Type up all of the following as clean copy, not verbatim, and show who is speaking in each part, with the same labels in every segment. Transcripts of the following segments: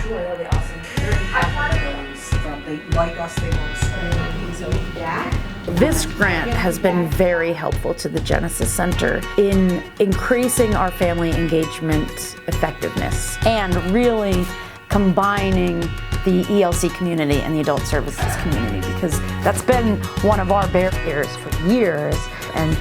Speaker 1: Sure, that'd be awesome.
Speaker 2: They like us, they want to scream. So yeah.
Speaker 3: This grant has been very helpful to the Genesis Center in increasing our family engagement effectiveness and really combining the ELC community and the adult services community, because that's been one of our barriers for years. And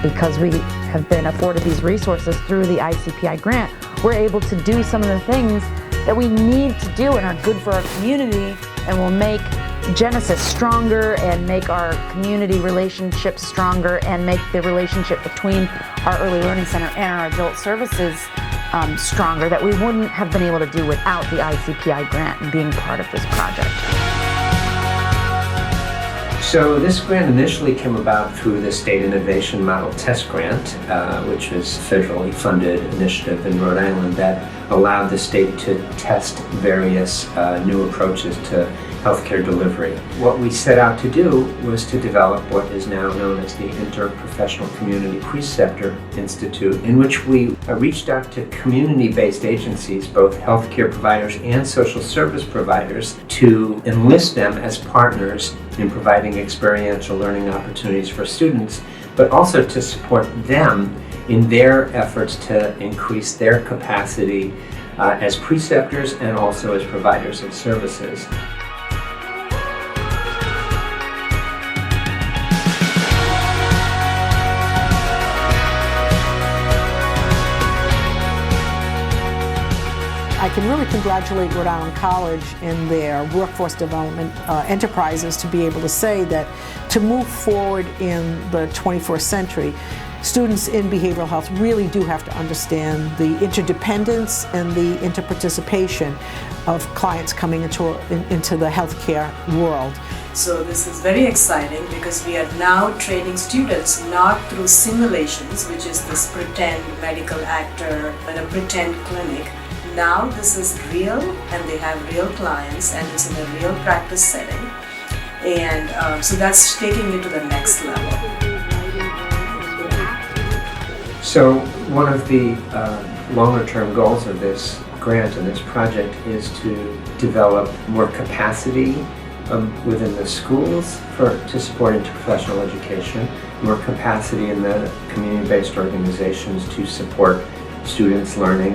Speaker 3: because we have been afforded these resources through the ICPI grant, we're able to do some of the things that we need to do and are good for our community and will make Genesis stronger and make our community relationships stronger and make the relationship between our Early Learning Center and our adult services stronger, that we wouldn't have been able to do without the ICPI grant and being part of this project.
Speaker 4: So this grant initially came about through the State Innovation Model Test Grant, which was a federally funded initiative in Rhode Island that allowed the state to test various new approaches to healthcare delivery. What we set out to do was to develop what is now known as the Interprofessional Community Preceptor Institute, in which we reached out to community-based agencies, both healthcare providers and social service providers, to enlist them as partners in providing experiential learning opportunities for students, but also to support them in their efforts to increase their capacity as preceptors and also as providers of services.
Speaker 2: I can really congratulate Rhode Island College in their workforce development enterprises to be able to say that to move forward in the 21st century, students in behavioral health really do have to understand the interdependence and the interparticipation of clients coming into the healthcare world.
Speaker 5: So this is very exciting because we are now training students not through simulations, which is this pretend medical actor and a pretend clinic. Now this is real and they have real clients and it's in a real practice setting. And so that's taking it to the next level.
Speaker 4: So one of the longer-term goals of this grant and this project is to develop more capacity within the schools to support interprofessional education, more capacity in the community-based organizations to support students' learning,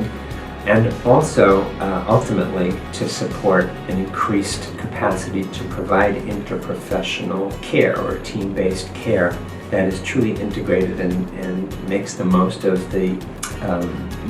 Speaker 4: and also ultimately to support an increased capacity to provide interprofessional care or team-based care that is truly integrated and makes the most of the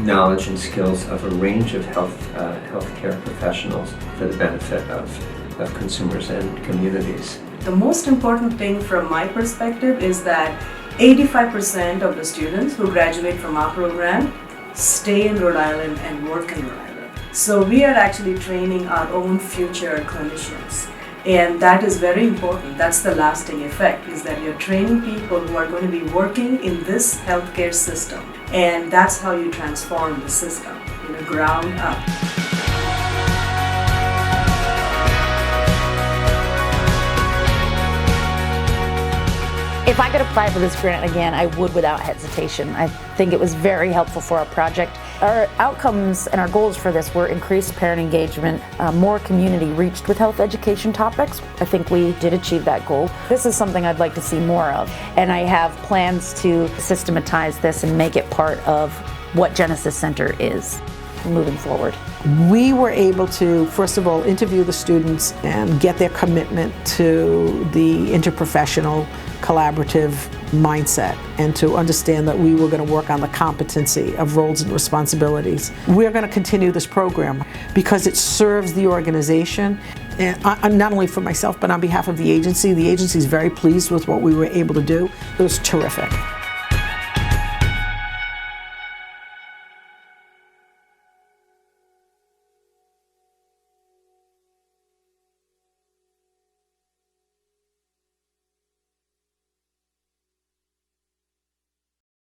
Speaker 4: knowledge and skills of a range of healthcare professionals for the benefit of consumers and communities.
Speaker 5: The most important thing from my perspective is that 85% of the students who graduate from our program stay in Rhode Island and work in Rhode Island. So we are actually training our own future clinicians. And that is very important. That's the lasting effect, is that you're training people who are going to be working in this healthcare system. And that's how you transform the system, ground up.
Speaker 3: If I could apply for this grant again, I would without hesitation. I think it was very helpful for our project. Our outcomes and our goals for this were increased parent engagement, more community reached with health education topics. I think we did achieve that goal. This is something I'd like to see more of, and I have plans to systematize this and make it part of what Genesis Center is moving forward.
Speaker 2: We were able to, first of all, interview the students and get their commitment to the interprofessional collaborative mindset and to understand that we were going to work on the competency of roles and responsibilities. We're going to continue this program because it serves the organization, and not only for myself but on behalf of the agency. The agency is very pleased with what we were able to do. It was terrific.